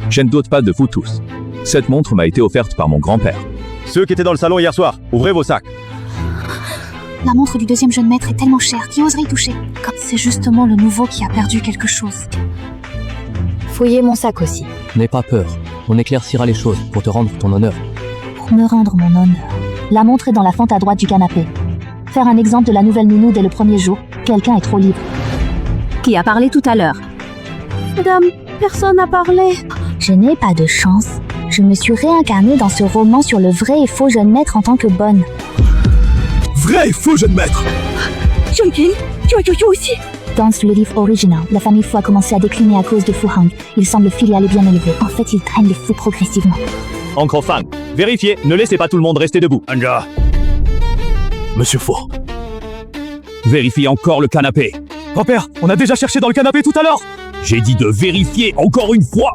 Je ne doute pas de vous tous. Cette montre m'a été offerte par mon grand-père. Ceux qui étaient dans le salon hier soir, ouvrez vos sacs. La montre du deuxième jeune maître est tellement chère, qui oserait y toucher? C'est justement le nouveau qui a perdu quelque chose. Fouillez mon sac aussi. N'aie pas peur, on éclaircira les choses pour te rendre ton honneur. Pour me rendre mon honneur. La montre est dans la fente à droite du canapé. Faire un exemple de la nouvelle nounou dès le premier jour. Quelqu'un est trop libre. Qui a parlé tout à l'heure? Madame, personne n'a parlé. Je n'ai pas de chance. Je me suis réincarnée dans ce roman sur le vrai et faux jeune maître en tant que bonne. Vrai et faux jeune maître. Junkin, tu aussi. Dans le livre original, la famille Fu a commencé à décliner à cause de Fu Hang. Il semble filial et bien élevé. En fait, il traîne les fous progressivement. Encre Fang, vérifiez, ne laissez pas tout le monde rester debout. Anja. Monsieur Fu. Vérifie encore le canapé. Grand-père, on a déjà cherché dans le canapé tout à l'heure. J'ai dit de vérifier encore une fois.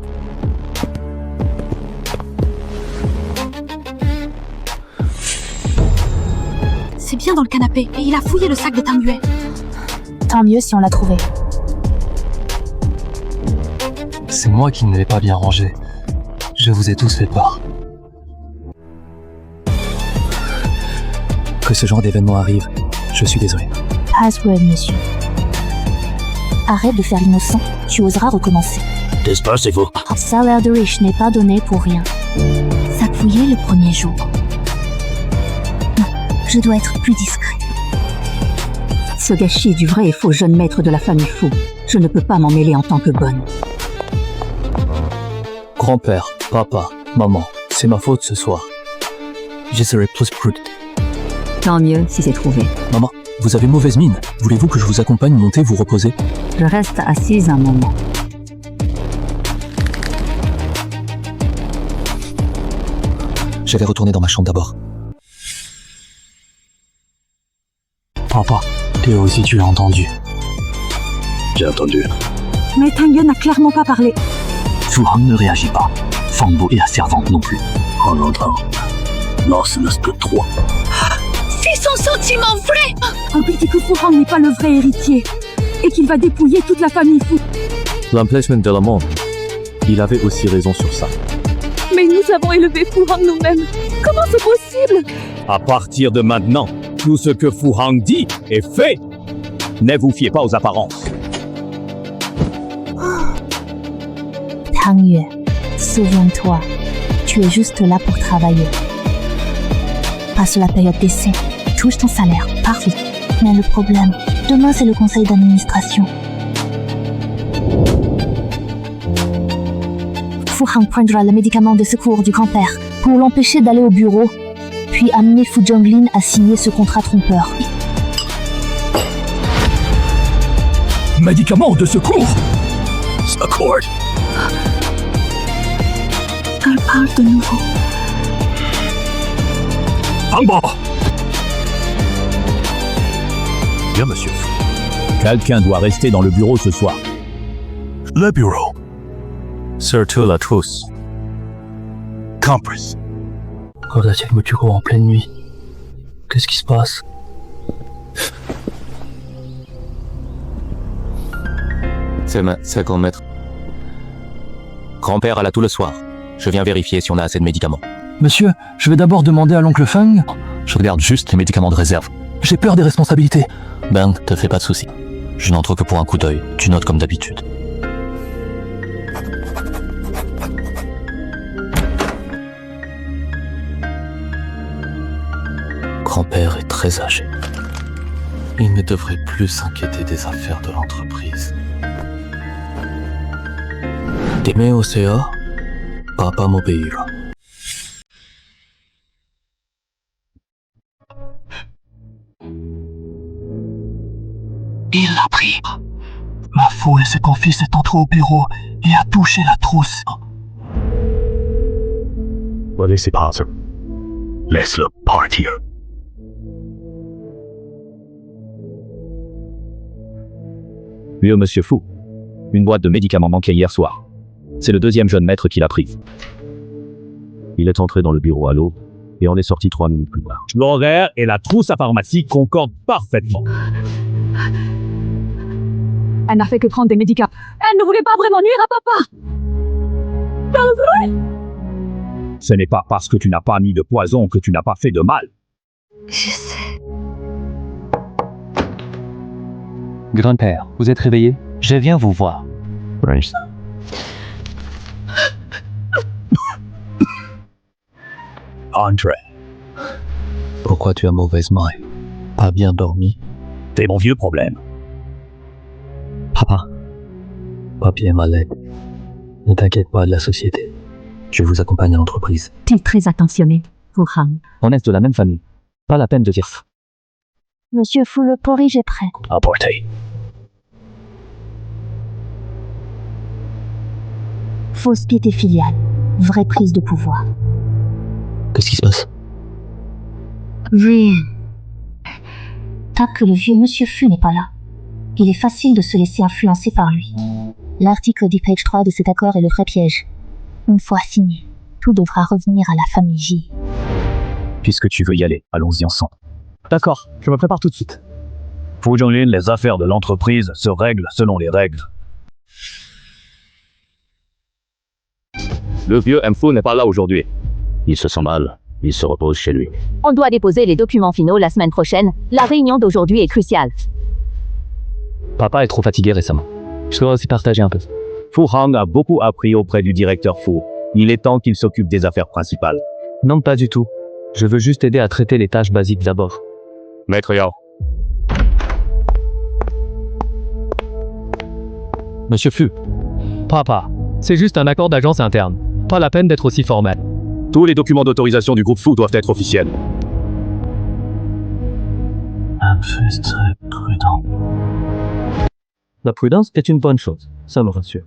C'est bien dans le canapé, et il a fouillé le sac de Tang Yue. Tant mieux si on l'a trouvé. C'est moi qui ne l'ai pas bien rangé. Je vous ai tous fait part. Que ce genre d'événement arrive, je suis désolé. Password, monsieur. Arrête de faire l'innocent, tu oseras recommencer. Despacez-vous. Un salaire de riche n'est pas donné pour rien. Sac fouillé le premier jour. Non, je dois être plus discret. Ce gâchis du vrai et faux jeune maître de la famille Fu. Je ne peux pas m'en mêler en tant que bonne. Grand-père, papa, maman, c'est ma faute ce soir. Je serai plus prudent. Tant mieux si c'est trouvé. Maman, vous avez mauvaise mine. Voulez-vous que je vous accompagne monter vous reposer? Je reste assise un moment. Je vais retourner dans ma chambre d'abord. Papa, Théo aussi tu l'as entendu. J'ai entendu. Mais Tang Yue n'a clairement pas parlé. Fu Hang ne réagit pas. Fangbo et la servante non plus. En entrant. Non, ce n'est que 3. C'est son sentiment vrai. On dit que Fu Hang n'est pas le vrai héritier. Et qu'il va dépouiller toute la famille Fu. L'emplacement de la montre. Il avait aussi raison sur ça. Mais nous avons élevé Fu Hang nous-mêmes. Comment c'est possible? À partir de maintenant, tout ce que Fu Hang dit est fait. Ne vous fiez pas aux apparences. Tang Yue, souviens-toi, tu es juste là pour travailler. Passe la période d'essai, touche ton salaire, parfait. Mais le problème, demain c'est le conseil d'administration. Fu Hang prendra le médicament de secours du grand-père pour l'empêcher d'aller au bureau, puis amener Fu Zhonglin à signer ce contrat trompeur. Médicament de secours. Accord. Elle parle de nouveau. Fangbo. Bien, monsieur. Quelqu'un doit rester dans le bureau ce soir. Le bureau. Surtout la trousse. Compress. Quand a-t-il au bureau en pleine nuit? Qu'est-ce qui se passe? C'est grand maître. Grand-père a là tout le soir. Je viens vérifier si on a assez de médicaments. Monsieur, je vais d'abord demander à l'oncle Feng. Je regarde juste les médicaments de réserve. J'ai peur des responsabilités. Ben, te fais pas de soucis. Je n'entre que pour un coup d'œil. Tu notes comme d'habitude. Grand-père est très âgé. Il ne devrait plus s'inquiéter des affaires de l'entreprise. Dime Osea, Papa m'obéira. Il l'a pris. Ma foule, c'est qu'on fils est entré au bureau et a touché la trousse. Laissez passer. Laisse-le partir. Mieux, monsieur Fu. Une boîte de médicaments manquait hier soir. C'est le deuxième jeune maître qui l'a prise. Il est entré dans le bureau à l'aube et on est sorti 3 minutes plus tard. L'horaire et la trousse à pharmacie concordent parfaitement. Elle n'a fait que prendre des médicaments. Elle ne voulait pas vraiment nuire à papa. Ce n'est pas parce que tu n'as pas mis de poison que tu n'as pas fait de mal. Je sais. Grand-père, vous êtes réveillé? Je viens vous voir. Race. André, Pourquoi tu as mauvaise maille? Pas bien dormi? c'est mon vieux problème. Papa. Papi est malade. Ne t'inquiète pas de la société. Je vous accompagne à l'entreprise. T'es très attentionné, Wuhan. On est de la même famille. Pas la peine de dire. Monsieur Fu, le porridge est prêt. Apporté. Fausse piété filiale. Vraie prise de pouvoir. Qu'est-ce qui se passe? Rien. Tant que le vieux Monsieur Fu n'est pas là, il est facile de se laisser influencer par lui. L'article du page 3 de cet accord est le vrai piège. Une fois signé, tout devra revenir à la famille J. Puisque tu veux y aller, allons-y ensemble. D'accord, je me prépare tout de suite. Fu Zhonglin, les affaires de l'entreprise se règlent selon les règles. Le vieux Mfu n'est pas là aujourd'hui. Il se sent mal. Il se repose chez lui. On doit déposer les documents finaux la semaine prochaine. La réunion d'aujourd'hui est cruciale. Papa est trop fatigué récemment. Je dois aussi partager un peu. Fu Hang a beaucoup appris auprès du directeur Fu. Il est temps qu'il s'occupe des affaires principales. Non, pas du tout. Je veux juste aider à traiter les tâches basiques d'abord. Maître Yao. Monsieur Fu. Papa, c'est juste un accord d'agence interne. Pas la peine d'être aussi formel. Tous les documents d'autorisation du groupe Fu doivent être officiels. Un peu très prudent. La prudence est une bonne chose. Ça me rassure.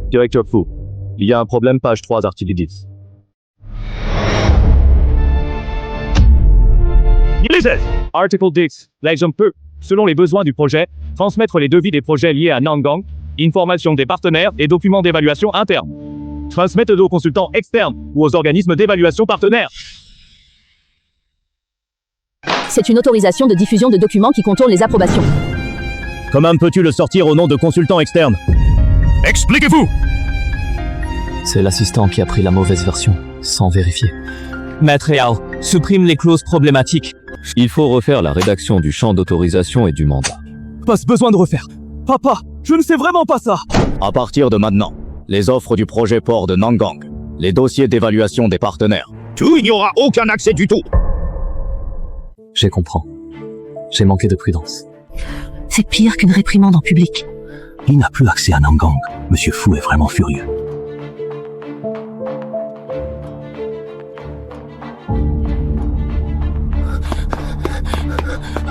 Directeur Fu, il y a un problème, page 3, article 10. Lisez! Article 10. L'exemple peut, selon les besoins du projet, transmettre les devis des projets liés à Nangang, informations des partenaires et documents d'évaluation interne. Transmettre aux consultants externes ou aux organismes d'évaluation partenaires. C'est une autorisation de diffusion de documents qui contourne les approbations. Comment peux-tu le sortir au nom de consultants externes? Expliquez-vous! C'est l'assistant qui a pris la mauvaise version, sans vérifier. Maître Yao, supprime les clauses problématiques. Il faut refaire la rédaction du champ d'autorisation et du mandat. Pas besoin de refaire. Papa, je ne sais vraiment pas ça. À partir de maintenant, les offres du projet port de Nangang, les dossiers d'évaluation des partenaires. Tout, il n'y aura aucun accès du tout. Je comprends. J'ai manqué de prudence. C'est pire qu'une réprimande en public. Il n'a plus accès à Nangang. Monsieur Fu est vraiment furieux.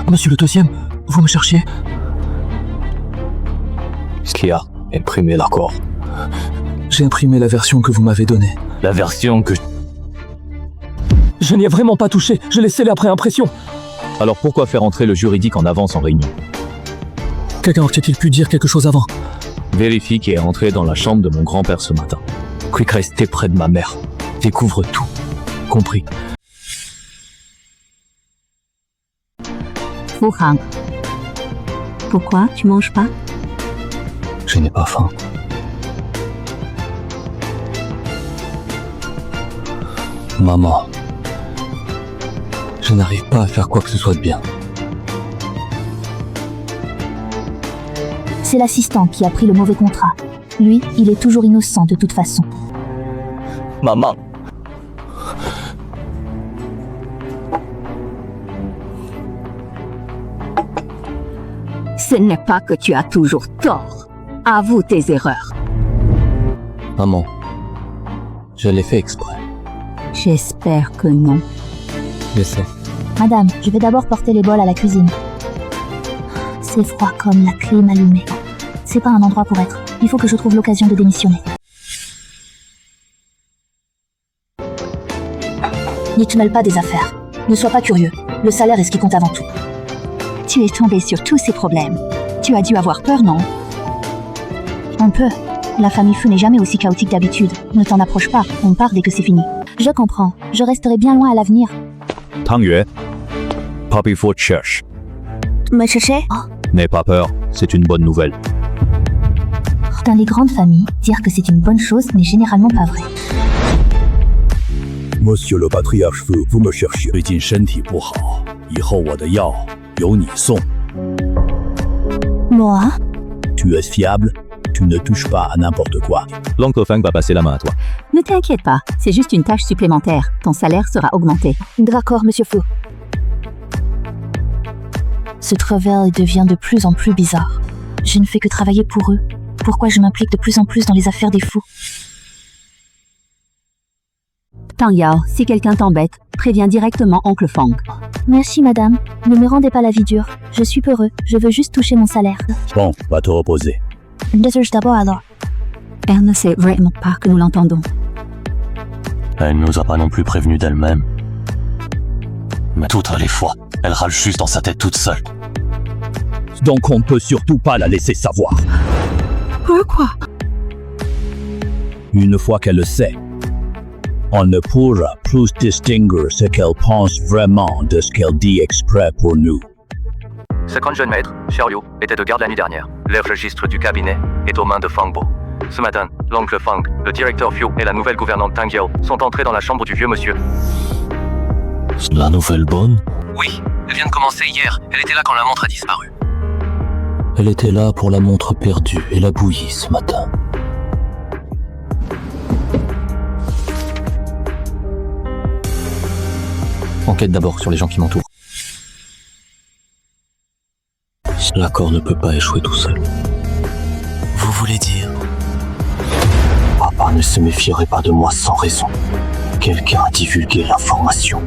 Monsieur le deuxième, vous me cherchiez? Ce qui a imprimé l'accord. J'ai imprimé la version que vous m'avez donnée. La version que... Je n'y ai vraiment pas touché. Je l'ai scellé après impression. Alors pourquoi faire entrer le juridique en avance en réunion? Quelqu'un aurait-il pu dire quelque chose avant? Vérifie qui est entré dans la chambre de mon grand-père ce matin. Quick, restez près de ma mère. Découvre tout. Compris. Wuhan. Pourquoi tu manges pas? Je n'ai pas faim. Maman. Je n'arrive pas à faire quoi que ce soit de bien. C'est l'assistant qui a pris le mauvais contrat. Lui, il est toujours innocent de toute façon. Maman. Ce n'est pas que tu as toujours tort. Avoue tes erreurs. Maman. Je l'ai fait exprès. J'espère que non. Je sais. Madame, je vais d'abord porter les bols à la cuisine. C'est froid comme la clim allumée. C'est pas un endroit pour être. Il faut que je trouve l'occasion de démissionner. N'y te mêle pas des affaires. Ne sois pas curieux. Le salaire est ce qui compte avant tout. Tu es tombé sur tous ces problèmes. Tu as dû avoir peur, non? On peut. La famille Fu n'est jamais aussi chaotique d'habitude. Ne t'en approche pas. On part dès que c'est fini. Je comprends. Je resterai bien loin à l'avenir. Tang Yue, Papi Fu te cherche. Me chercher? N'aie pas peur, c'est une bonne nouvelle. Dans les grandes familles, dire que c'est une bonne chose n'est généralement pas vrai. Monsieur le patriarche Fu, vous me cherchiez. 最近身体不好，以后我的药由你送。Moi? Tu es fiable, tu ne touches pas à n'importe quoi. L'oncle Feng va passer la main à toi. Ne t'inquiète pas, c'est juste une tâche supplémentaire. Ton salaire sera augmenté. D'accord, monsieur Fu. Ce travail devient de plus en plus bizarre. Je ne fais que travailler pour eux. Pourquoi je m'implique de plus en plus dans les affaires des fous? Tang Yao, si quelqu'un t'embête, préviens directement Oncle Feng. Merci madame, ne me rendez pas la vie dure. Je suis peureux, je veux juste toucher mon salaire. Bon, va te reposer. Désolé d'abord alors. Elle ne sait vraiment pas que nous l'entendons. Elle ne nous a pas non plus prévenus d'elle-même. Mais toutes les fois, elle râle juste dans sa tête toute seule. Donc on ne peut surtout pas la laisser savoir. Pourquoi? Une fois qu'elle le sait, on ne pourra plus distinguer ce qu'elle pense vraiment de ce qu'elle dit exprès pour nous. 50 jeunes maîtres, Xiaoyu, était de garde la nuit dernière. Le registre du cabinet est aux mains de Fang Bo. Ce matin, l'oncle Fang, le directeur Fu et la nouvelle gouvernante Tang Yao sont entrés dans la chambre du vieux monsieur. La nouvelle bonne? Oui, elle vient de commencer hier. Elle était là quand la montre a disparu. Elle était là pour la montre perdue et la bouillie ce matin. Enquête d'abord sur les gens qui m'entourent. L'accord ne peut pas échouer tout seul. Vous voulez dire? Papa ne se méfierait pas de moi sans raison. Quelqu'un a divulgué l'information.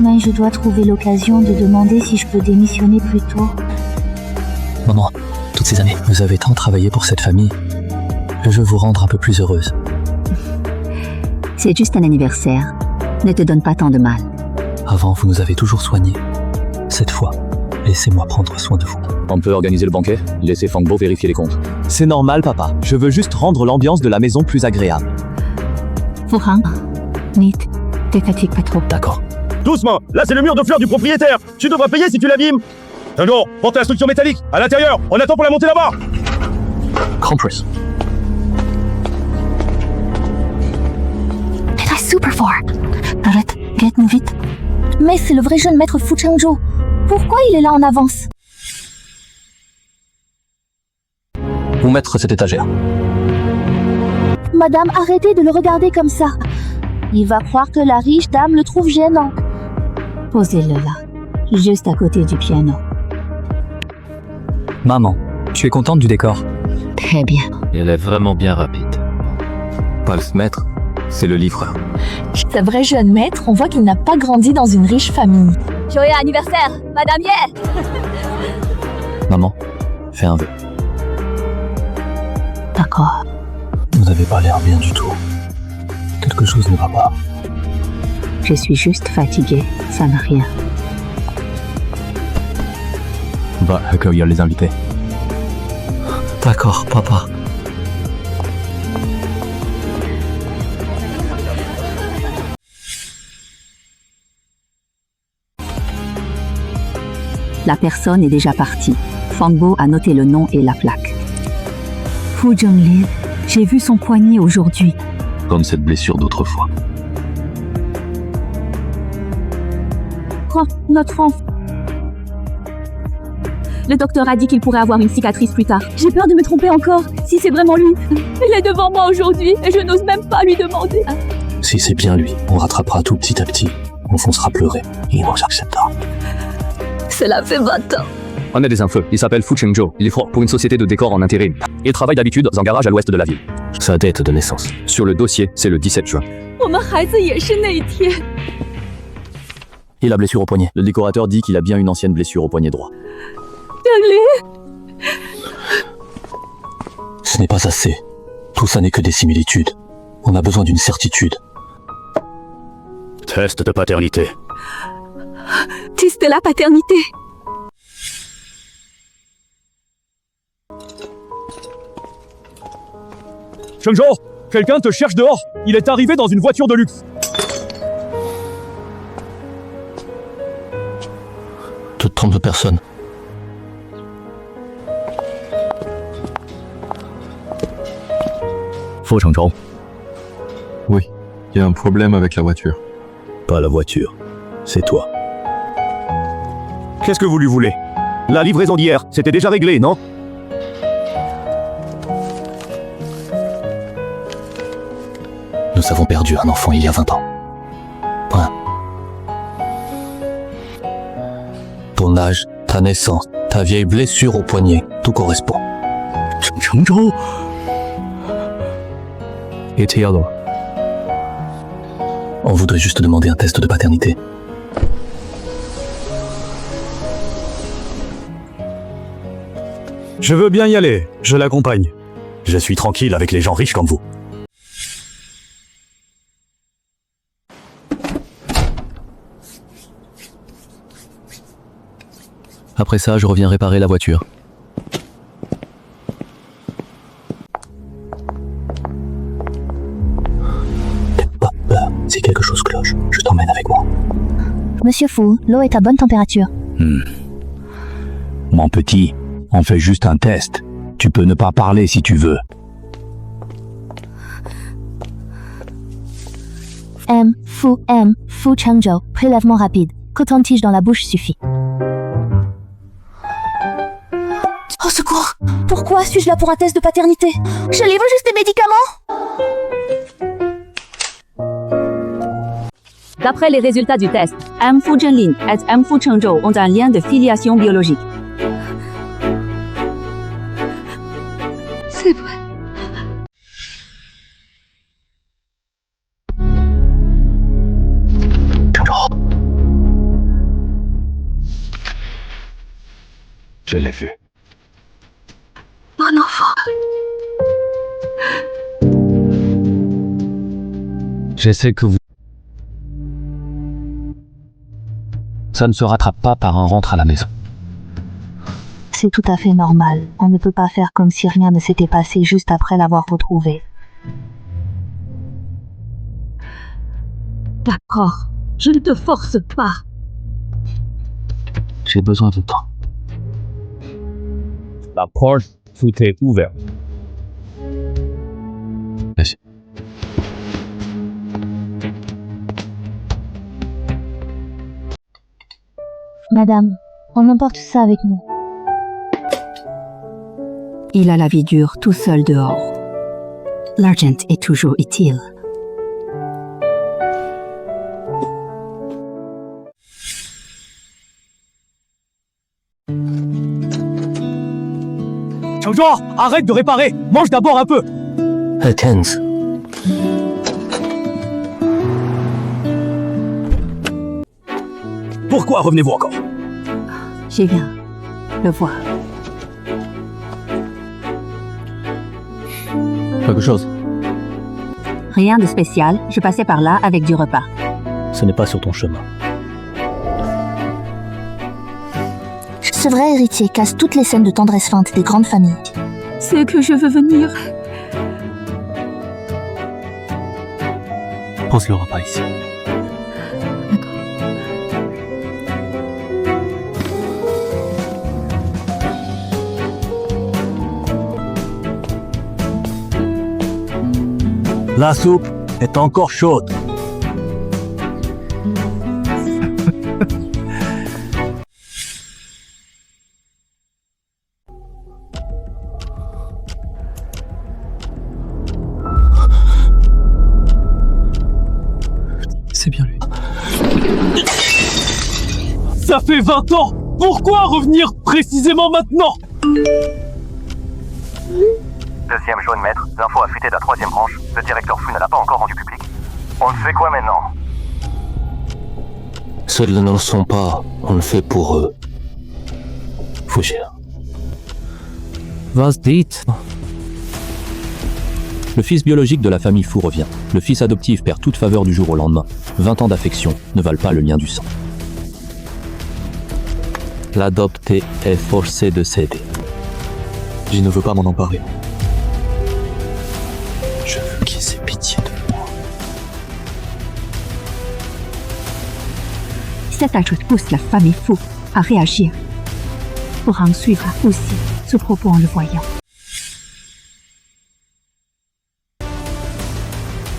Mais je dois trouver l'occasion de demander si je peux démissionner plus tôt. Maman, toutes ces années, vous avez tant travaillé pour cette famille. Je veux vous rendre un peu plus heureuse. C'est juste un anniversaire. Ne te donne pas tant de mal. Avant, vous nous avez toujours soignés. Cette fois, laissez-moi prendre soin de vous. On peut organiser le banquet, laissez Fang Bo vérifier les comptes. C'est normal, papa. Je veux juste rendre l'ambiance de la maison plus agréable. Fouhang, Nit, te fatigue pas trop. D'accord. Doucement, là c'est le mur de fleurs du propriétaire. Tu devras payer si tu l'abîmes. Tango, porte la structure métallique. À l'intérieur, on attend pour la monter là-bas. Compress. Elle est super fort. Arrête, guette-nous vite. Mais c'est le vrai jeune maître Fu Changzhou. Pourquoi il est là en avance? Où mettre cette étagère? Madame, arrêtez de le regarder comme ça. Il va croire que la riche dame le trouve gênant. Posez-le là, juste à côté du piano. Maman, tu es contente du décor? Très bien. Elle est vraiment bien rapide. Pas le maître, c'est le livreur. Ce vrai jeune maître, on voit qu'il n'a pas grandi dans une riche famille. Joyeux anniversaire, Madame Ye! Maman, fais un vœu. D'accord. Vous n'avez pas l'air bien du tout. Quelque chose ne va pas. Je suis juste fatiguée, ça n'a rien. Va accueillir les invités. D'accord, papa. La personne est déjà partie. Fang Bo a noté le nom et la plaque. Fu Zhongli, j'ai vu son poignet aujourd'hui. Comme cette blessure d'autrefois. Oh, notre enfant. Le docteur a dit qu'il pourrait avoir une cicatrice plus tard. J'ai peur de me tromper encore, si c'est vraiment lui. Il est devant moi aujourd'hui et je n'ose même pas lui demander. Si c'est bien lui, on rattrapera tout petit à petit. On foncera pleurer. Il nous acceptera. Cela fait 20 ans. On a des infos, il s'appelle Fu Chengzhou, il est fort pour une société de décor en intérim. Il travaille d'habitude dans un garage à l'ouest de la ville. Sa date de naissance. Sur le dossier, c'est le 17 juin. Et la blessure au poignet? Le décorateur dit qu'il a bien une ancienne blessure au poignet droit. Ce n'est pas assez. Tout ça n'est que des similitudes. On a besoin d'une certitude. Test de paternité. Test de la paternité. Chengzhou, quelqu'un te cherche dehors. Il est arrivé dans une voiture de luxe. Trompe personne. Fu Chengzhou. Oui, il y a un problème avec la voiture. Pas la voiture, c'est toi. Qu'est-ce que vous lui voulez? La livraison d'hier, c'était déjà réglé, non? Nous avons perdu un enfant il y a 20 ans. Point. Ton âge, ta naissance, ta vieille blessure au poignet, tout correspond. Chengzhou. Et Theodore. On voudrait juste demander un test de paternité. Je veux bien y aller, je l'accompagne. Je suis tranquille avec les gens riches comme vous. Après ça, je reviens réparer la voiture. N'aie pas peur, si quelque chose cloche, je t'emmène avec moi. Monsieur Fu, l'eau est à bonne température. Mon petit, on fait juste un test. Tu peux ne pas parler si tu veux. Fu Chengzhou, prélèvement rapide. Coton-tige dans la bouche suffit. Au secours! Pourquoi suis-je là pour un test de paternité? Je livre juste des médicaments! D'après les résultats du test, Fu Zhenlin et Fu Chengzhou ont un lien de filiation biologique. C'est vrai. Je l'ai vu. Mon enfant. Je sais que vous... Ça ne se rattrape pas par un rentre à la maison. C'est tout à fait normal. On ne peut pas faire comme si rien ne s'était passé juste après l'avoir retrouvé. D'accord, je ne te force pas. J'ai besoin de temps. La porte, tout est ouvert. Merci. Madame, on emporte ça avec nous. Il a la vie dure tout seul dehors. L'argent est toujours utile. Chengzhou, arrête de réparer! Mange d'abord un peu! Attends. Pourquoi revenez-vous encore? J'y viens. Le voir. Quelque chose? Rien de spécial, je passais par là avec du repas. Ce n'est pas sur ton chemin. Ce vrai héritier casse toutes les scènes de tendresse feinte des grandes familles. C'est que je veux venir. Pose le repas ici. La soupe est encore chaude. C'est bien lui. Ça fait 20 ans! Pourquoi revenir précisément maintenant? Deuxième jaune maître, l'info a fuité de la troisième branche. Le directeur Fu ne l'a pas encore rendu public. On fait quoi maintenant? Seuls ne le sont pas, on le fait pour eux. Fugir. Was dit? Le fils biologique de la famille Fu revient. Le fils adoptif perd toute faveur du jour au lendemain. 20 ans d'affection ne valent pas le lien du sang. L'adopté est forcé de céder. Je ne veux pas m'en emparer. Je veux qu'il ait pitié de moi. Cet ajout pousse la famille Fu à réagir. Fu Hang suivra aussi ce propos en le voyant.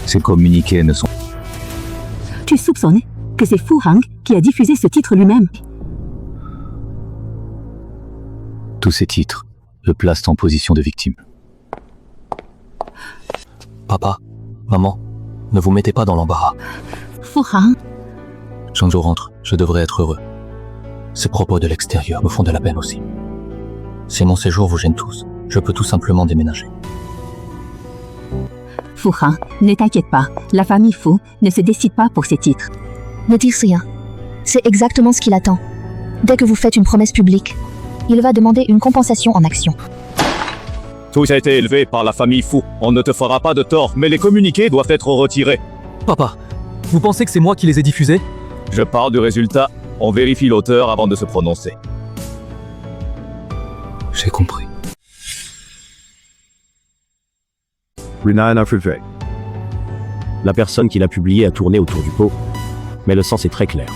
Ces communiqués ne sont... Tu soupçonnes que c'est Fu Hang qui a diffusé ce titre lui-même? Tous ces titres le placent en position de victime. Papa, maman, ne vous mettez pas dans l'embarras. Fu Hang. Zhangzhou rentre, je devrais être heureux. Ces propos de l'extérieur me font de la peine aussi. Si mon séjour vous gêne tous, je peux tout simplement déménager. Fu Hang, ne t'inquiète pas, la famille Fu ne se décide pas pour ces titres. Ne dis rien. C'est exactement ce qu'il attend. Dès que vous faites une promesse publique, il va demander une compensation en action. Tout a été élevé par la famille Fu. On ne te fera pas de tort, mais les communiqués doivent être retirés. Papa, vous pensez que c'est moi qui les ai diffusés? Je parle du résultat. On vérifie l'auteur avant de se prononcer. J'ai compris. La personne qui l'a publié a tourné autour du pot, mais le sens est très clair.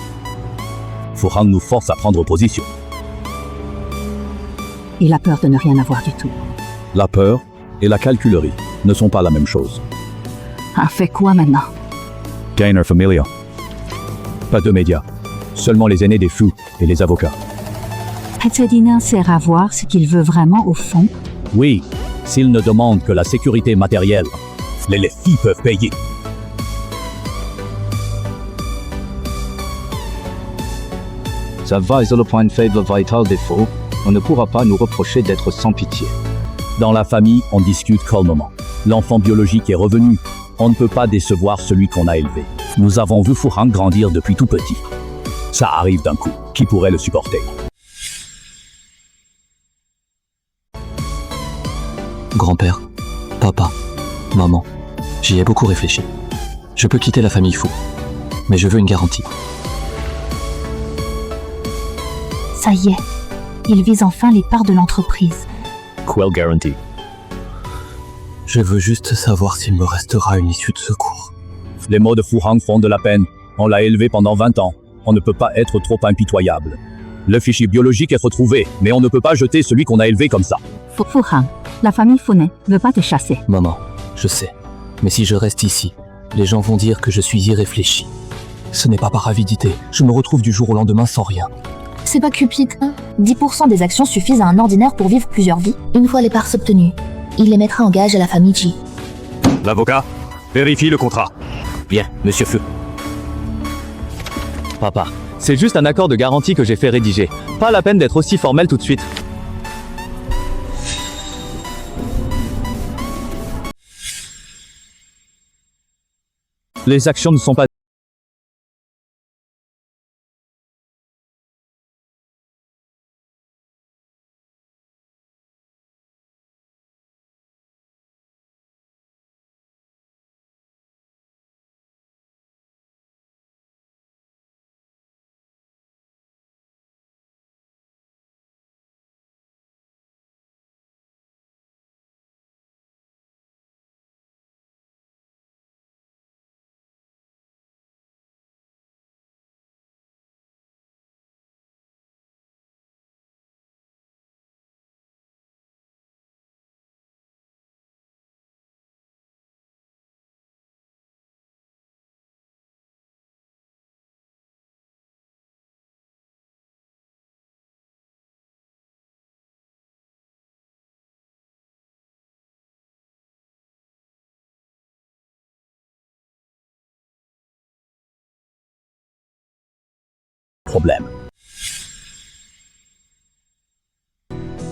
Fu Hang nous force à prendre position. Il a peur de ne rien avoir du tout. La peur et la calculerie ne sont pas la même chose. Ah, fait quoi maintenant? Gainer Familia. Pas de médias, seulement les aînés des Fu et les avocats. Pasadena sert à voir ce qu'il veut vraiment au fond. Oui, s'ils ne demandent que la sécurité matérielle, les filles peuvent payer. Ça va sur le point faible vital des faux. On ne pourra pas nous reprocher d'être sans pitié. Dans la famille, on discute calmement. L'enfant biologique est revenu. On ne peut pas décevoir celui qu'on a élevé. Nous avons vu Fu Hang grandir depuis tout petit. Ça arrive d'un coup. Qui pourrait le supporter? Grand-père, papa, maman, j'y ai beaucoup réfléchi. Je peux quitter la famille Fu, mais je veux une garantie. Ça y est, il vise enfin les parts de l'entreprise. Quelle garantie? Je veux juste savoir s'il me restera une issue de secours. Les mots de Fu Hang font de la peine. On l'a élevé pendant 20 ans. On ne peut pas être trop impitoyable. Le fichier biologique est retrouvé, mais on ne peut pas jeter celui qu'on a élevé comme ça. Fu Hang, la famille Fu ne veut pas te chasser. Maman, je sais. Mais si je reste ici, les gens vont dire que je suis irréfléchi. Ce n'est pas par avidité. Je me retrouve du jour au lendemain sans rien. C'est pas cupide, hein? 10% des actions suffisent à un ordinaire pour vivre plusieurs vies. Une fois les parts obtenues, il les mettra en gage à la famille Ji. L'avocat, vérifie le contrat. Bien, monsieur Fu. Papa, c'est juste un accord de garantie que j'ai fait rédiger. Pas la peine d'être aussi formel tout de suite. Les actions ne sont pas... problème.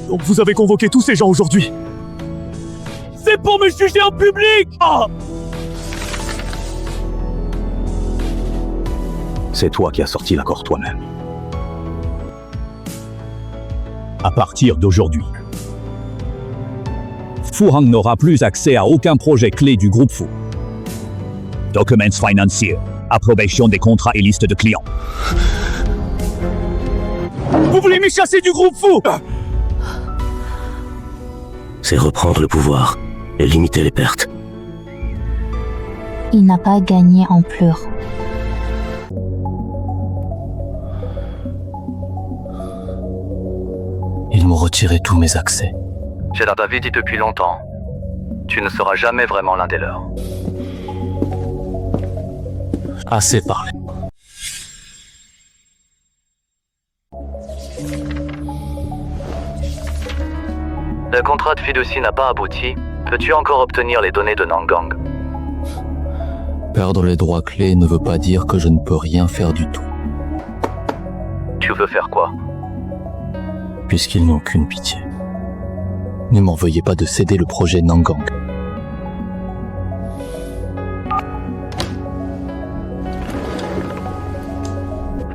Donc vous avez convoqué tous ces gens aujourd'hui. C'est pour me juger en public! Oh! C'est toi qui as sorti l'accord toi-même. À partir d'aujourd'hui, Fu Hang n'aura plus accès à aucun projet clé du groupe Fu. Documents financiers, approbation des contrats et liste de clients. Vous voulez m'échasser du groupe Fu? C'est reprendre le pouvoir et limiter les pertes. Il n'a pas gagné en pleurant. Ils m'ont retiré tous mes accès. J'ai dans ta vie dit depuis longtemps. Tu ne seras jamais vraiment l'un des leurs. Assez parlé. Le contrat de fiducie n'a pas abouti. Peux-tu encore obtenir les données de Nangang? Perdre les droits clés ne veut pas dire que je ne peux rien faire du tout. Tu veux faire quoi? Puisqu'ils n'ont aucune pitié. Ne m'en veuillez pas de céder le projet Nangang.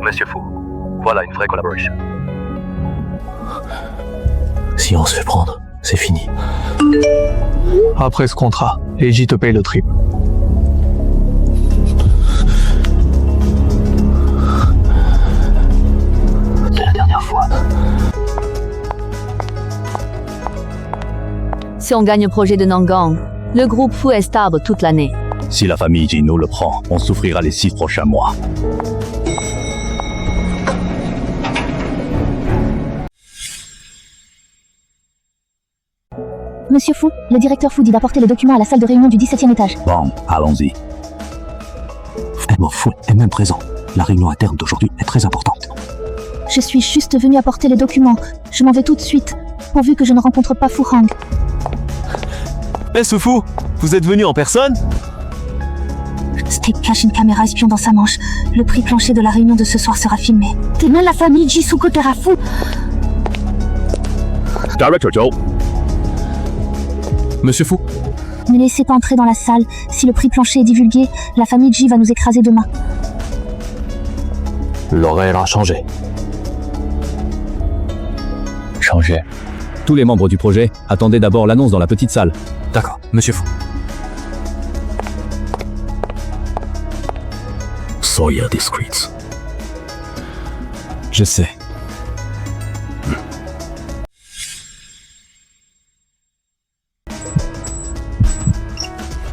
Monsieur Fu, voilà une vraie collaboration. Si on se fait prendre, c'est fini. Après ce contrat, Eiji te paye le triple. C'est la dernière fois. Si on gagne le projet de Nangang, le groupe Fu est stable toute l'année. Si la famille Jino le prend, on souffrira les 6 prochains mois. Monsieur Fu, le directeur Fu dit d'apporter les documents à la salle de réunion du 17e étage. Bon, allons-y. Mon Fu est même présent. La réunion interne d'aujourd'hui est très importante. Je suis juste venu apporter les documents. Je m'en vais tout de suite, pourvu que je ne rencontre pas Fu Hang. Eh, ce fou, vous êtes venu en personne? Stick cache une caméra espion dans sa manche. Le prix plancher de la réunion de ce soir sera filmé. Demain, la famille Jisuko Terafu. Director Joe. Monsieur Fu, Ne laissez pas entrer dans la salle. Si le prix plancher est divulgué, la famille Ji va nous écraser demain. L'horaire a changé. Changé. Tous les membres du projet, attendez d'abord l'annonce dans la petite salle. d'accord, Monsieur Fu. Soyez discrète. Je sais.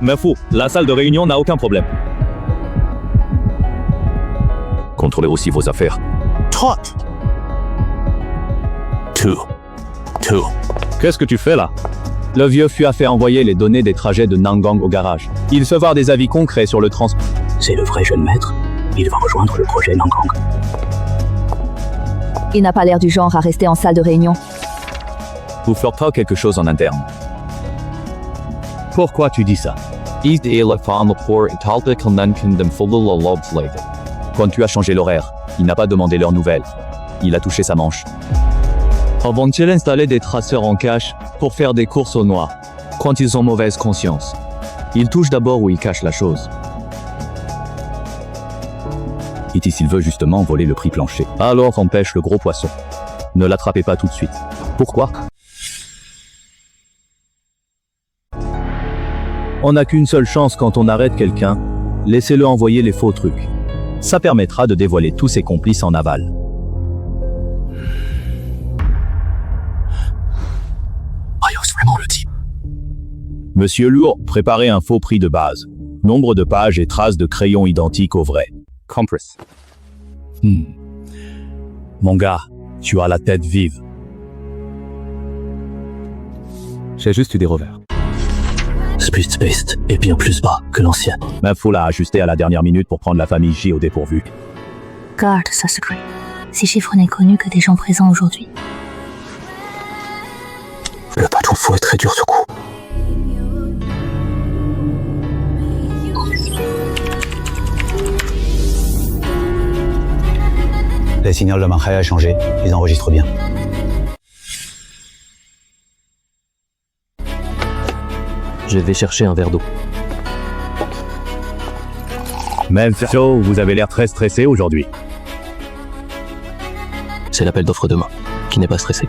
Mais Fu, la salle de réunion n'a aucun problème. Contrôlez aussi vos affaires. Tot. Qu'est-ce que tu fais là? Le vieux Fu a fait envoyer les données des trajets de Nangang au garage. Il se veut avoir des avis concrets sur le transport. C'est le vrai jeune maître. Il va rejoindre le projet Nangang. Il n'a pas l'air du genre à rester en salle de réunion. Vous ferez pas quelque chose en interne. Pourquoi tu dis ça? Quand tu as changé l'horaire, il n'a pas demandé leurs nouvelles. Il a touché sa manche. Vont-ils installer des traceurs en cache pour faire des courses au noir, quand ils ont mauvaise conscience? Ils touchent d'abord où ils cachent la chose. Et s'il veut justement voler le prix plancher, alors empêche le gros poisson. Ne l'attrapez pas tout de suite. Pourquoi? On n'a qu'une seule chance quand on arrête quelqu'un, laissez-le envoyer les faux trucs. Ça permettra de dévoiler tous ses complices en aval. Ayos vraiment le type. Monsieur Luo, préparez un faux prix de base. Nombre de pages et traces de crayons identiques au vrai. Compress. Mon gars, tu as la tête vive. J'ai juste eu des revers. Speed est bien plus bas que l'ancienne. Mais faut l'a ajuster à la dernière minute pour prendre la famille J au dépourvu. Garde ça secret. Ces chiffres n'est connu que des gens présents aujourd'hui. Le patron Fu est très dur ce coup. Les signaux de Manchai a changé, ils enregistrent bien. Je vais chercher un verre d'eau. Même Joe, vous avez l'air très stressé aujourd'hui. C'est l'appel d'offres demain, qui n'est pas stressé.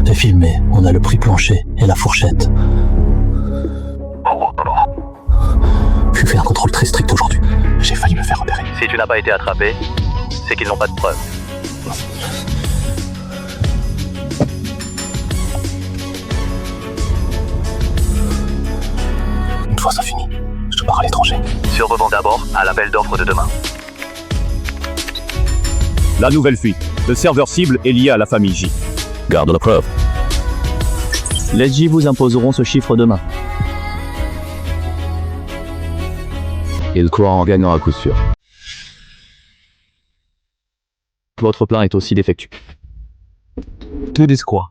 C'est filmé, on a le prix plancher et la fourchette. J'ai fait un contrôle très strict aujourd'hui. J'ai failli me faire repérer. Si tu n'as pas été attrapé, c'est qu'ils n'ont pas de preuves. Une fois ça fini, je te pars à l'étranger. se revend d'abord à l'appel d'offres de demain. La nouvelle fuite. Le serveur cible est lié à la famille J. Garde la preuve. Les J vous imposeront ce chiffre demain. Il croit en gagnant à coup sûr. Votre plan est aussi défectueux. Tout est quoi?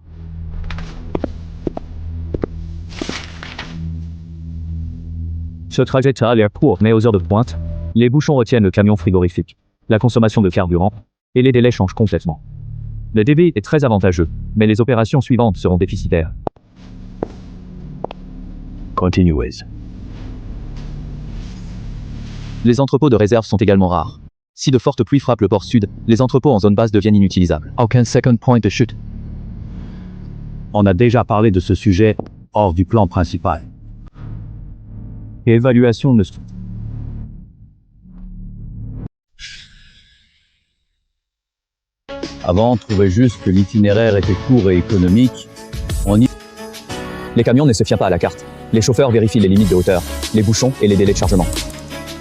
Ce trajet a l'air court, mais aux heures de pointe, les bouchons retiennent le camion frigorifique, la consommation de carburant, et les délais changent complètement. Le débit est très avantageux, mais les opérations suivantes seront déficitaires. Continuez. Les entrepôts de réserve sont également rares. Si de fortes pluies frappent le port sud, les entrepôts en zone basse deviennent inutilisables. Aucun second point de chute. On a déjà parlé de ce sujet hors du plan principal. Évaluation de... Avant, on trouvait juste que l'itinéraire était court et économique. Les camions ne se fient pas à la carte. Les chauffeurs vérifient les limites de hauteur, les bouchons et les délais de chargement.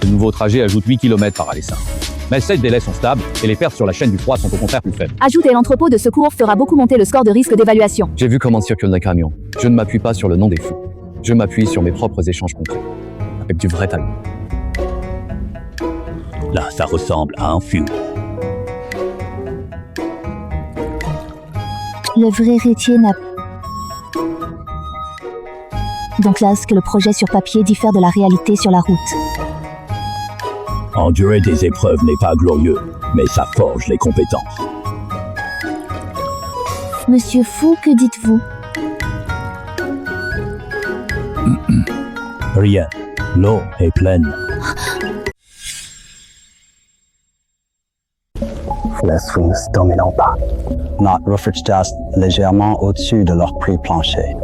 Le nouveau trajet ajoute 8 km par aller simple. Mais ces délais sont stables et les pertes sur la chaîne du froid sont au contraire plus faibles. Ajouter l'entrepôt de secours fera beaucoup monter le score de risque d'évaluation. J'ai vu comment circulent les camions. Je ne m'appuie pas sur le nom des fous. Je m'appuie sur mes propres échanges concrets. Avec du vrai talent. Là, ça ressemble à un fou. Le vrai héritier n'a... Donc là, ce que le projet sur papier diffère de la réalité sur la route. Endurer des épreuves n'est pas glorieux, mais ça forge les compétences. Monsieur Fou, que dites-vous? Rien. L'eau est pleine. Les swings dominant pas. Not Rufford's just légèrement au-dessus de leur prix plancher.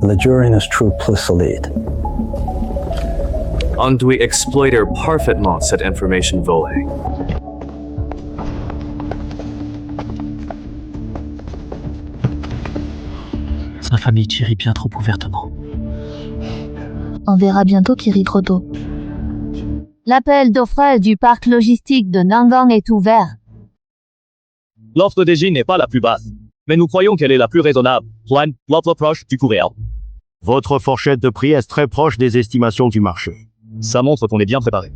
Le Durin is true plus solide. Andui exploiter parfaitement cette information volée. Sa famille rit bien trop ouvertement. On verra bientôt qui rit trop tôt. L'appel d'offres du parc logistique de Nangang est ouvert. L'offre des J n'est pas la plus basse, mais nous croyons qu'elle est la plus raisonnable. Plan, l'offre proche du coût réel. Votre fourchette de prix est très proche des estimations du marché. Ça montre qu'on est bien préparé.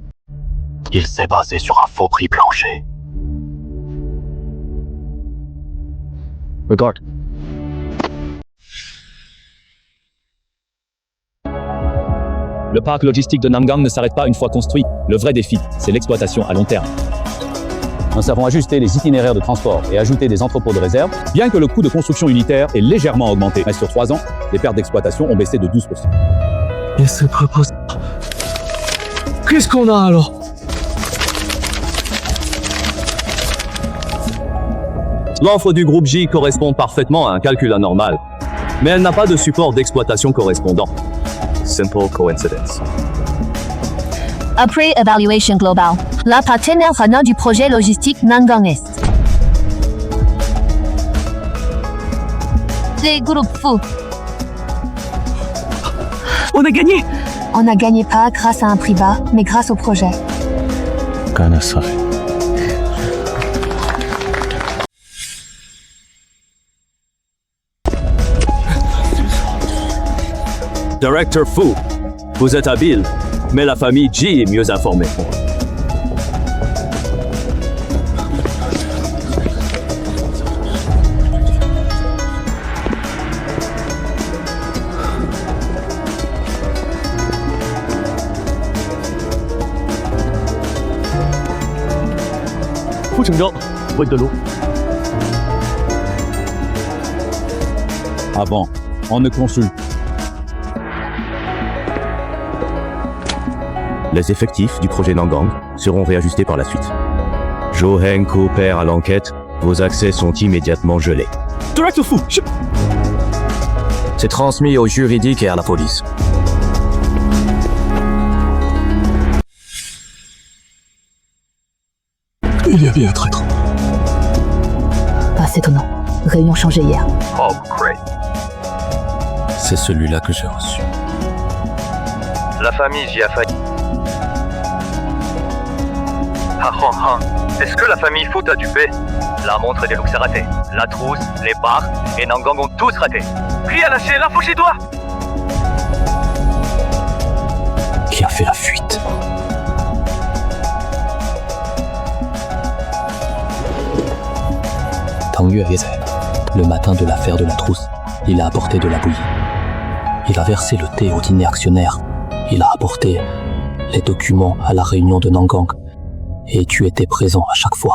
Il s'est basé sur un faux prix plancher. Regarde. Le parc logistique de Nangang ne s'arrête pas une fois construit. Le vrai défi, c'est l'exploitation à long terme. Nous savons ajuster les itinéraires de transport et ajouter des entrepôts de réserve, bien que le coût de construction unitaire ait légèrement augmenté. Mais sur 3 ans, les pertes d'exploitation ont baissé de 12%. Il se propose... Qu'est-ce qu'on a alors? L'offre du groupe J correspond parfaitement à un calcul anormal, mais elle n'a pas de support d'exploitation correspondant. Simple coincidence. Après évaluation globale, la partenaire Rana du projet logistique Nangang Est. Les groupes fous. On a gagné! On n'a gagné pas grâce à un prix bas, mais grâce au projet. Directeur Fu, vous êtes habile, mais la famille J est mieux informée. De l'eau. Avant, on ne consulte. Les effectifs du projet Nangang seront réajustés par la suite. Jo Heng coopère à l'enquête, vos accès sont immédiatement gelés. Directeur Fu, C'est transmis au juridique et à la police. Il y avait un traître. Pas étonnant. Réunion changée hier. Oh, great. C'est celui-là que j'ai reçu. La famille J a failli. Est-ce que la famille Foot a du paix? La montre des Lux a raté. La trousse, les barres et Nangang ont tous raté. Qui a lâché la Fujidois? Qui a fait la fuite? Tang Yue avait raison. Le matin de l'affaire de la trousse, il a apporté de la bouillie. Il a versé le thé au dîner actionnaire. Il a apporté les documents à la réunion de Nangang. Et tu étais présent à chaque fois.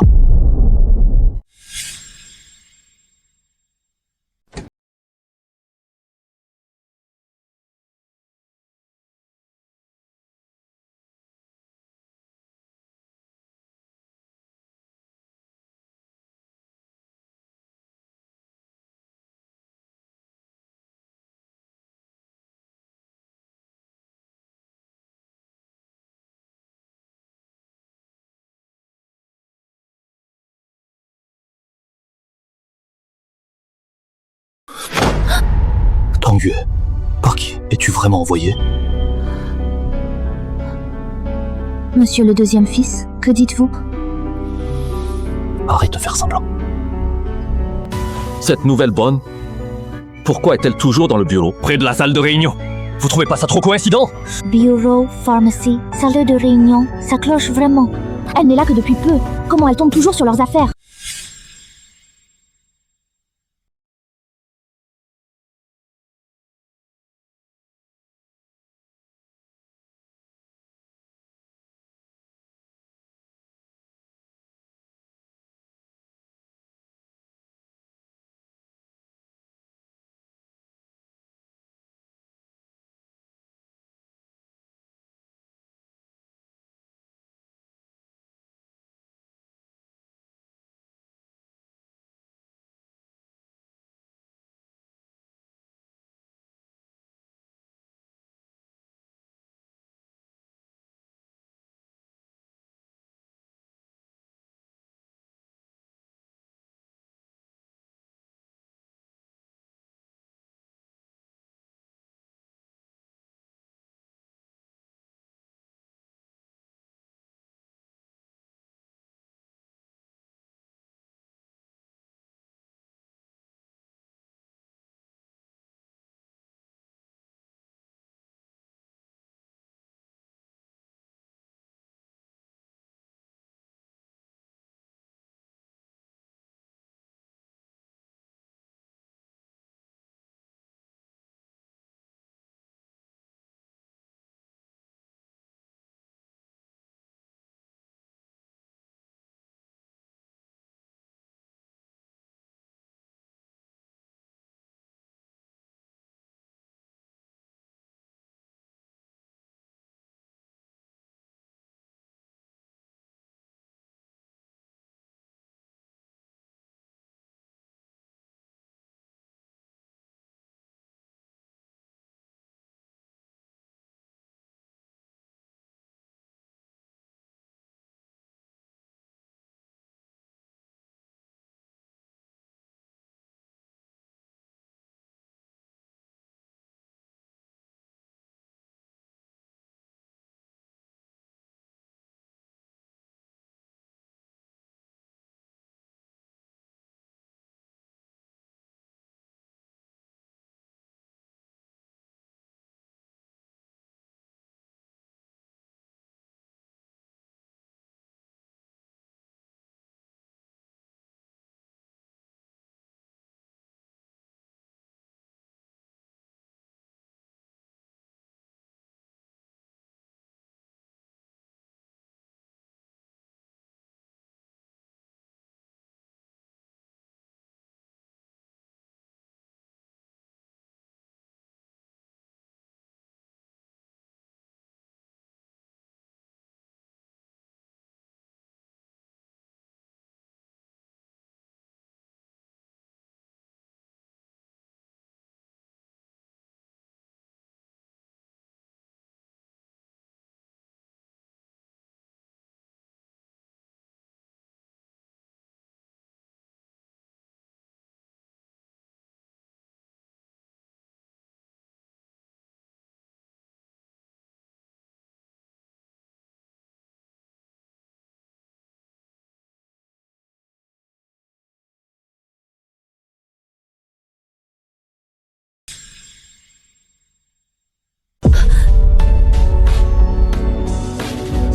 Tang Yue, par qui es-tu vraiment envoyé? Monsieur le deuxième fils, que dites-vous? Arrête de faire semblant. Cette nouvelle bonne, pourquoi est-elle toujours dans le bureau, près de la salle de réunion? Vous trouvez pas ça trop coïncident? Bureau, pharmacie, salle de réunion, ça cloche vraiment. Elle n'est là que depuis peu. Comment elle tombe toujours sur leurs affaires?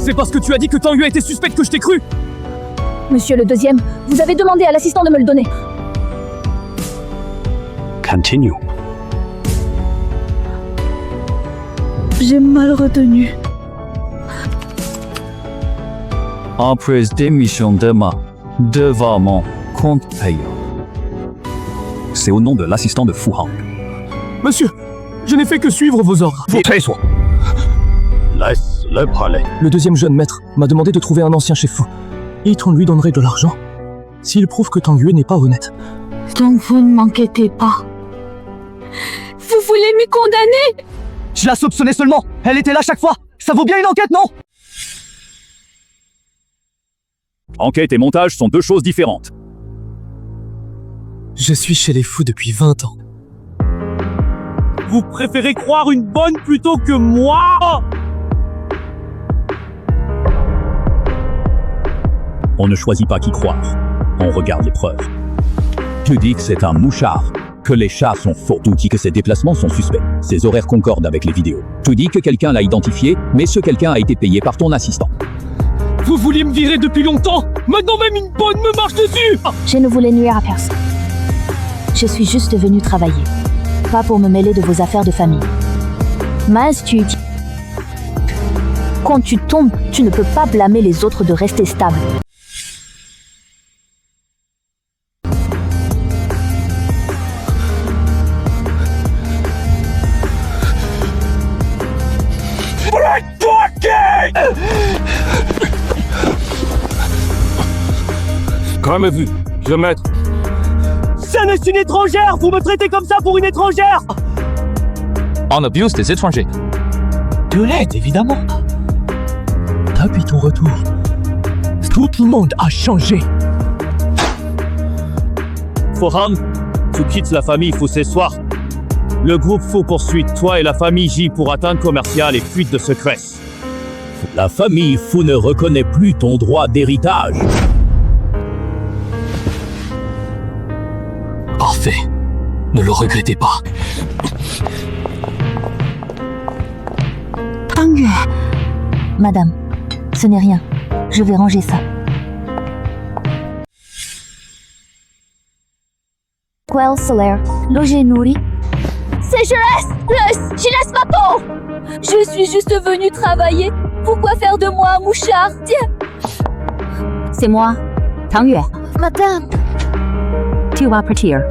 C'est parce que tu as dit que Tang Yue était suspecte que je t'ai cru. Monsieur le deuxième, vous avez demandé à l'assistant de me le donner. Continue. J'ai mal retenu. En prise d'émission demain, devant mon compte payant. C'est au nom de l'assistant de Fu Hang. Monsieur, je n'ai fait que suivre vos ordres. Tais-toi. Laisse-le parler. Le deuxième jeune maître m'a demandé de trouver un ancien chef fou. Et on lui donnerait de l'argent s'il prouve que Tang Yue n'est pas honnête. Donc vous ne m'inquiétez pas. Vous voulez m'y condamner? Je la soupçonnais seulement. Elle était là chaque fois. Ça vaut bien une enquête, non? Enquête et montage sont deux choses différentes. Je suis chez les fous depuis 20 ans. Vous préférez croire une bonne plutôt que moi? On ne choisit pas qui croire. On regarde les preuves. Tu dis que c'est un mouchard, que les chats sont faux. Tu dis que ses déplacements sont suspects. Ses horaires concordent avec les vidéos. Tu dis que quelqu'un l'a identifié, mais ce quelqu'un a été payé par ton assistant. Vous vouliez me virer depuis longtemps. Maintenant même une bonne me marche dessus. Je ne voulais nuire à personne. Je suis juste venu travailler. Pas pour me mêler de vos affaires de famille. Mince, tu... Quand tu tombes, tu ne peux pas blâmer les autres de rester stable. Calmez-vous, jeune maître. Ça n'est une étrangère. Vous me traitez comme ça pour une étrangère. On abuse des étrangers. De l'aide, évidemment. Depuis ton retour, tout le monde a changé. Fu Hang, tu quittes la famille Fu ce soir. Le groupe Fu poursuit toi et la famille J pour atteinte commerciale et fuite de secrets. La famille Fu ne reconnaît plus ton droit d'héritage. Parfait. Ne le regrettez pas. Tang Yue. Madame, ce n'est rien. Je vais ranger ça. Quel solaire, logé nourri. Sécheresse! Je laisse ma peau! Je suis juste venue travailler. Pourquoi faire de moi un mouchard? Tiens! C'est moi, Tang Yue. Madame! Tu vas partir.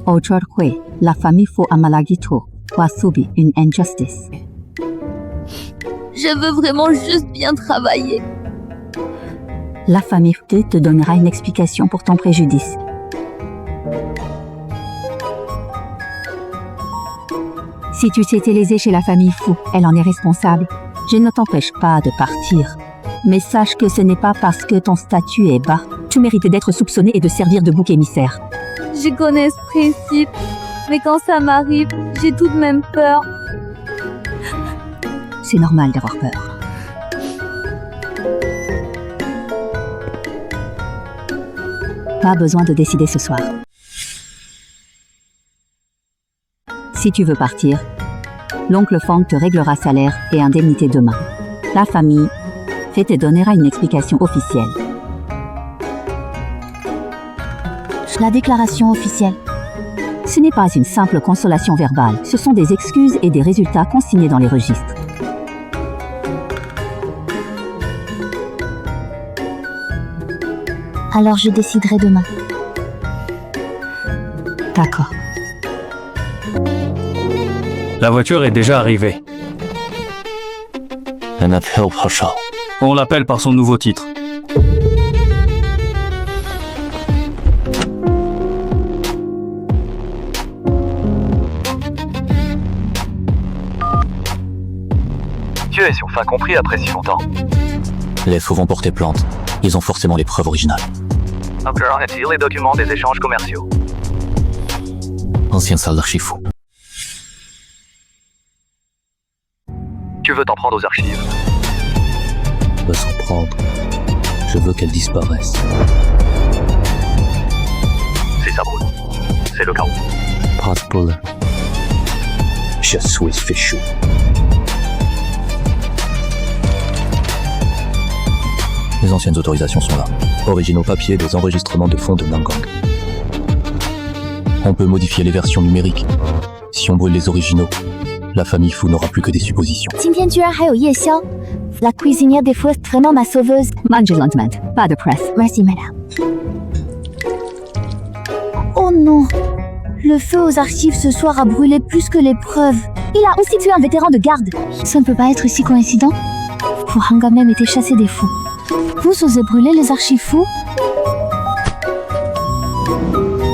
Aujourd'hui, la famille Fu à Malagito a subi une injustice. Je veux vraiment juste bien travailler. La famille Fu te donnera une explication pour ton préjudice. Si tu t'es lésé chez la famille Fu, elle en est responsable. Je ne t'empêche pas de partir. Mais sache que ce n'est pas parce que ton statut est bas. Tu mérites d'être soupçonné et de servir de bouc émissaire. Je connais ce principe, mais quand ça m'arrive, j'ai tout de même peur. C'est normal d'avoir peur. Pas besoin de décider ce soir. Si tu veux partir, l'oncle Fang te réglera salaire et indemnité demain. La famille te donnera une explication officielle. La déclaration officielle. Ce n'est pas une simple consolation verbale, ce sont des excuses et des résultats consignés dans les registres. Alors je déciderai demain. D'accord. La voiture est déjà arrivée. Un appel prochain. On l'appelle par son nouveau titre. Dieu est enfin compris après si longtemps. Les faux vont porter plainte. Ils ont forcément les preuves originales. Encore en est-il les documents des échanges commerciaux? Ancienne salle d'archives fou. Tu veux t'en prendre aux archives? Va s'en prendre. Je veux qu'elle disparaisse. Si ça brûle, c'est le chaos. Pas de problème. Je suis fichu. anciennes autorisations sont là. Originaux papiers des enregistrements de fonds de Nangang. On peut modifier les versions numériques. Si on brûle les originaux, la famille Fu n'aura plus que des suppositions. 今天居然还有夜宵 La cuisinière des fois est vraiment ma sauveuse. Mange lentement, pas de presse. Merci, madame. Oh non. Le feu aux archives ce soir a brûlé plus que les preuves. Il a aussi tué un vétéran de garde. Ça ne peut pas être si coïncident. Fu Hang a même été chassé des fous. Vous osez brûler les archives fous?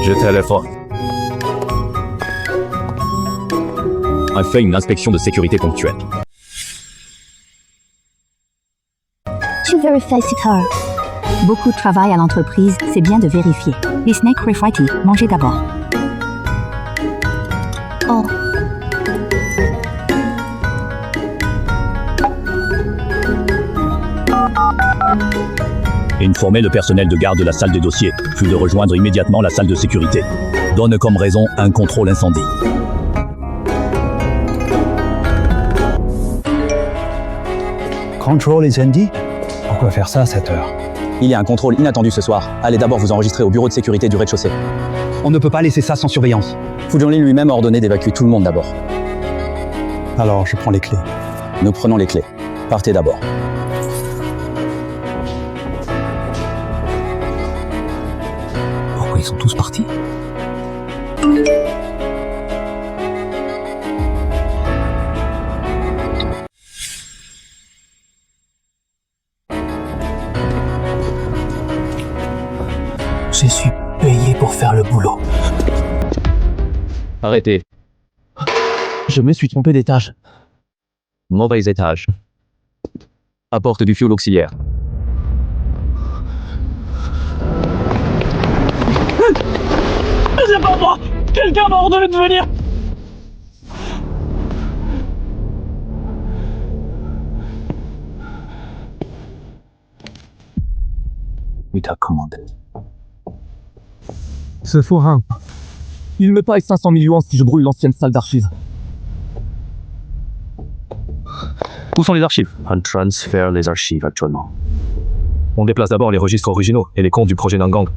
Je téléphone. On fait une inspection de sécurité ponctuelle. Tu vérifies si tard. Beaucoup de travail à l'entreprise, c'est bien de vérifier. Les snacks refrités, mangez d'abord. Oh. Informer le personnel de garde de la salle de dossier, puis de rejoindre immédiatement la salle de sécurité. Donne comme raison un contrôle incendie. Contrôle incendie? Pourquoi faire ça à cette heure? Il y a un contrôle inattendu ce soir. Allez d'abord vous enregistrer au bureau de sécurité du rez-de-chaussée. On ne peut pas laisser ça sans surveillance. Fu Zhongli lui-même a ordonné d'évacuer tout le monde d'abord. Alors, je prends les clés. Nous prenons les clés. Partez d'abord. Pourquoi ils sont tous partis? Je suis payé pour faire le boulot. Arrêtez. Je me suis trompé d'étage. Mauvais étage. Apporte du fioul auxiliaire. C'est pas moi! Quelqu'un m'a ordonné de venir! Il t'a commandé. Ce forain. Il me paye 500 000 yuans si je brûle l'ancienne salle d'archives. Où sont les archives? On transfère les archives actuellement. On déplace d'abord les registres originaux et les comptes du projet Nangang.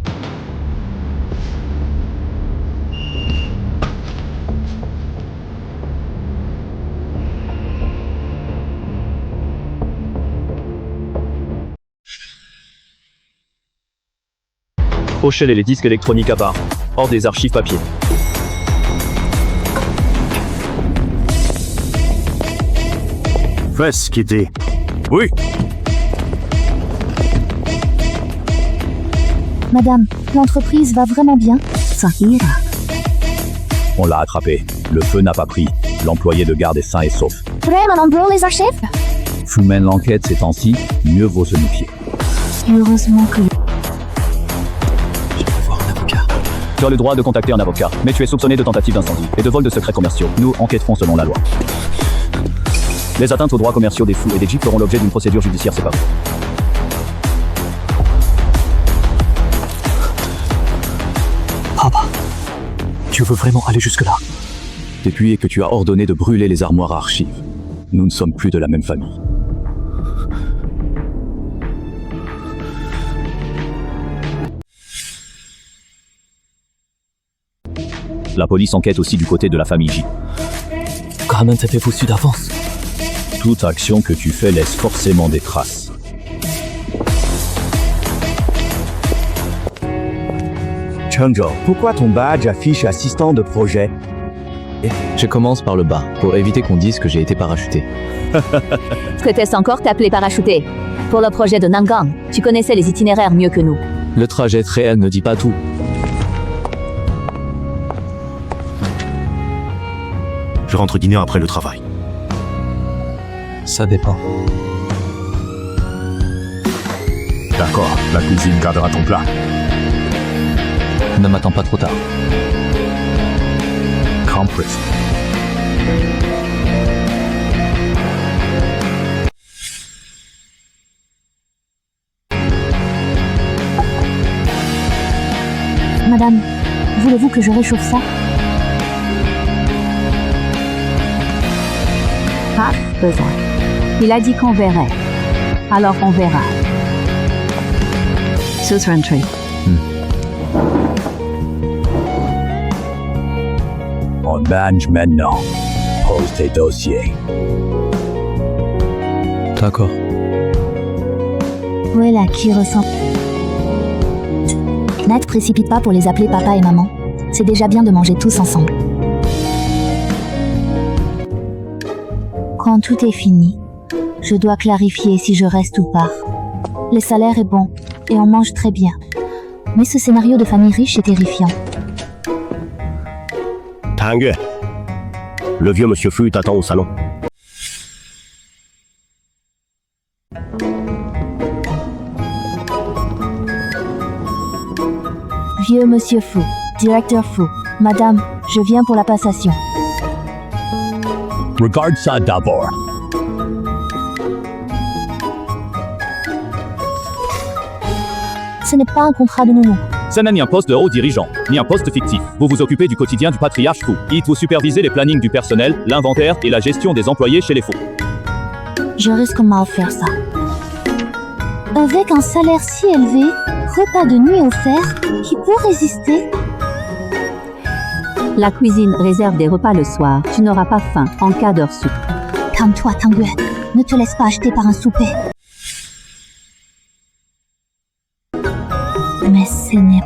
Crochez les disques électroniques à part, hors des archives papier. Faites quitter. Oui. Madame, l'entreprise va vraiment bien? Ça ira. On l'a attrapé. Le feu n'a pas pris. L'employé de garde est sain et sauf. Vraiment, on brûle les archives? Fu mène l'enquête ces temps-ci, mieux vaut se méfier. Heureusement que... Tu as le droit de contacter un avocat, mais tu es soupçonné de tentative d'incendie et de vol de secrets commerciaux. Nous enquêterons selon la loi. Les atteintes aux droits commerciaux des Fu et des Ji feront l'objet d'une procédure judiciaire séparée. Papa, tu veux vraiment aller jusque-là? Depuis que tu as ordonné de brûler les armoires à archives, nous ne sommes plus de la même famille. La police enquête aussi du côté de la famille Ji. Comment avez-vous su d'avance? Toute action que tu fais laisse forcément des traces. Changzhou, pourquoi ton badge affiche assistant de projet? Je commence par le bas, pour éviter qu'on dise que j'ai été parachuté. Peut-être encore t'appeler parachuté. Pour le projet de Nangang, tu connaissais les itinéraires mieux que nous. Le trajet réel ne dit pas tout. Je rentre dîner après le travail. Ça dépend. D'accord, la cuisine gardera ton plat. Ne m'attends pas trop tard. Compris. Madame, voulez-vous que je réchauffe ça? Pas besoin. Il a dit qu'on verrait. Alors on verra. Sous-entry. On mange maintenant. Pose tes dossiers. D'accord. Voilà qui ressent. Ne te précipite pas pour les appeler papa et maman. C'est déjà bien de manger tous ensemble. Quand tout est fini, je dois clarifier si je reste ou pas. Le salaire est bon et on mange très bien. Mais ce scénario de famille riche est terrifiant. Tang, le vieux monsieur Fu t'attend au salon. Vieux monsieur Fu, directeur Fu, madame, je viens pour la passation. Regarde ça d'abord. Ce n'est pas un contrat de nounou. Ça n'a ni un poste de haut dirigeant, ni un poste fictif. Vous vous occupez du quotidien du patriarche Fu. Vous supervisez les plannings du personnel, l'inventaire et la gestion des employés chez les Fu. Je risque mal faire ça. Avec un salaire si élevé, repas de nuit offerts, qui peut résister? La cuisine réserve des repas le soir. Tu n'auras pas faim en cas d'heure soupe. Calme-toi, Tangue. Ne te laisse pas acheter par un souper. Mais ce n'est...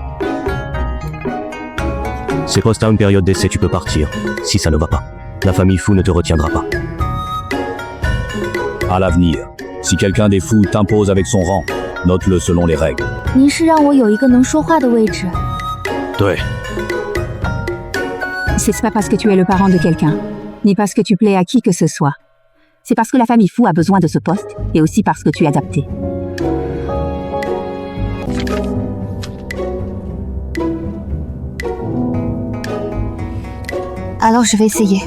C'est post à une période d'essai, tu peux partir. Si ça ne va pas, la famille Fu ne te retiendra pas. À l'avenir, si quelqu'un des fous t'impose avec son rang, note-le selon les règles. 您是让我有一个能说话的位置。对。 C'est pas parce que tu es le parent de quelqu'un, ni parce que tu plais à qui que ce soit. C'est parce que la famille Fu a besoin de ce poste, et aussi parce que tu es adapté. Alors je vais essayer.